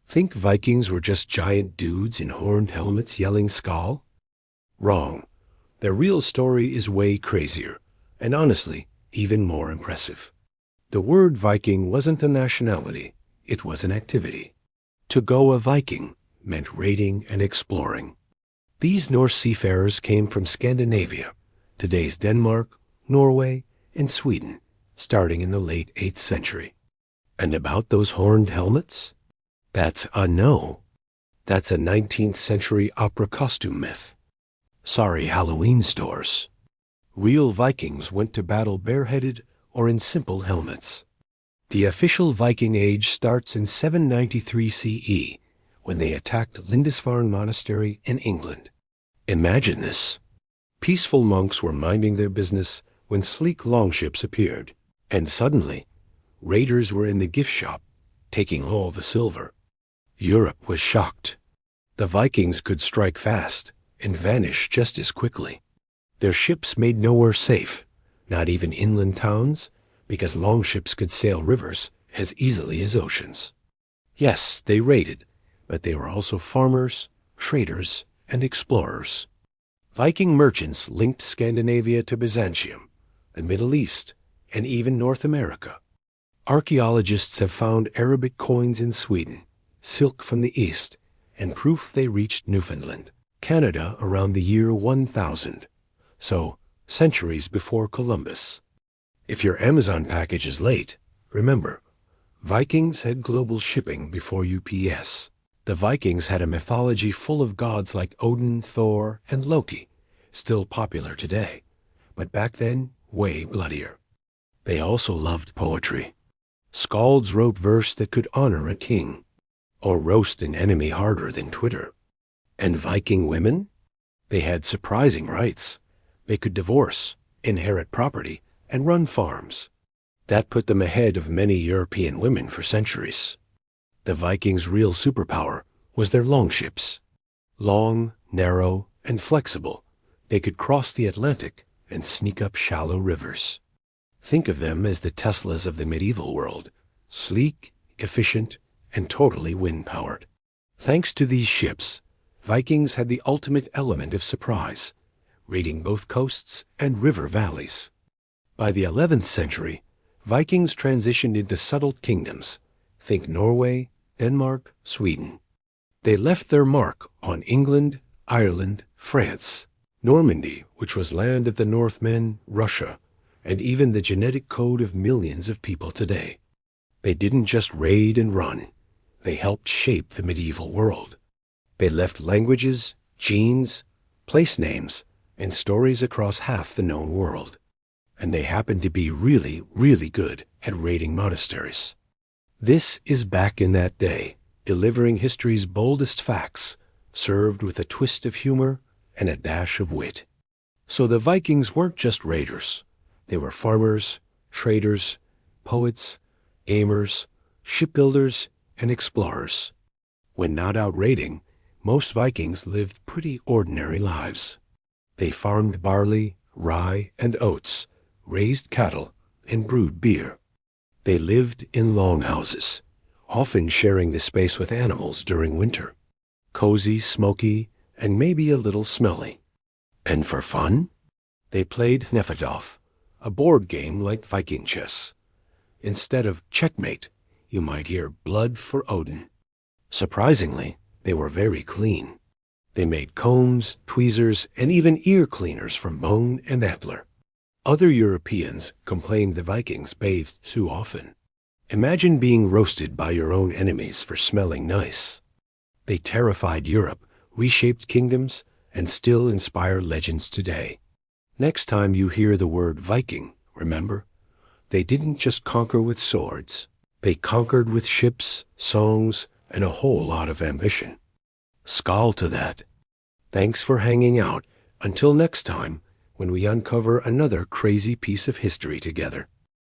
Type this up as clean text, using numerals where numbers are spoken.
Think Vikings were just giant dudes in horned helmets yelling "SKÅL"? Wrong. Their real story is way crazier, and honestly, even more impressive. The word Viking wasn't a nationality, it was an activity. To go a Viking meant raiding and exploring. These Norse seafarers came from Scandinavia, today's Denmark, Norway, and Sweden, starting in the late 8th century. And about those horned helmets? That's a That's a 19th century opera costume myth. Sorry, Halloween stores. Real Vikings went to battle bareheaded or in simple helmets. The official Viking age starts in 793 CE, when they attacked Lindisfarne Monastery in England. Imagine this. Peaceful monks were minding their business when sleek longships appeared, and suddenly, raiders were in the gift shop, taking all the silver. Europe was shocked. The Vikings could strike fast and vanish just as quickly. Their ships made nowhere safe, not even inland towns, because longships could sail rivers as easily as oceans. Yes, they raided, but they were also farmers, traders, and explorers. Viking merchants linked Scandinavia to Byzantium, the Middle East, and even North America. Archaeologists have found Arabic coins in Sweden, silk from the East, and proof they reached Newfoundland, Canada around the year 1000, so centuries before Columbus. If your Amazon package is late, remember, Vikings had global shipping before UPS. The Vikings had a mythology full of gods like Odin, Thor, and Loki, still popular today, but back then, way bloodier. They also loved poetry. Skalds wrote verse that could honor a king, or roast an enemy harder than Twitter. And Viking women? They had surprising rights. They could divorce, inherit property, and run farms. That put them ahead of many European women for centuries. The Vikings' real superpower was their longships. Long, narrow, and flexible, they could cross the Atlantic and sneak up shallow rivers. Think of them as the Teslas of the medieval world, sleek, efficient, and totally wind-powered. Thanks to these ships, Vikings had the ultimate element of surprise, raiding both coasts and river valleys. By the 11th century, Vikings transitioned into settled kingdoms. Think Norway, Denmark, Sweden. They left their mark on England, Ireland, France, Normandy, which was land of the Northmen, Russia, and even the genetic code of millions of people today. They didn't just raid and run. They helped shape the medieval world. They left languages, genes, place names, and stories across half the known world. And they happened to be really, really good at raiding monasteries. This is back in that day, delivering history's boldest facts, served with a twist of humor and a dash of wit. So the Vikings weren't just raiders. They were farmers, traders, poets, gamers, shipbuilders, and explorers. When not out raiding, most Vikings lived pretty ordinary lives. They farmed barley, rye, and oats, raised cattle, and brewed beer. They lived in longhouses, often sharing the space with animals during winter. Cozy, smoky, and maybe a little smelly. And for fun, they played Hnefatafl, a board game like Viking chess. Instead of checkmate, you might hear blood for Odin. Surprisingly, they were very clean. They made combs, tweezers, and even ear cleaners from bone and antler. Other Europeans complained the Vikings bathed too often. Imagine being roasted by your own enemies for smelling nice. They terrified Europe, reshaped kingdoms, and still inspire legends today. Next time you hear the word Viking, remember, they didn't just conquer with swords. They conquered with ships, songs, and a whole lot of ambition. SKÅL to that. Thanks for hanging out. Until next time, when we uncover another crazy piece of history together.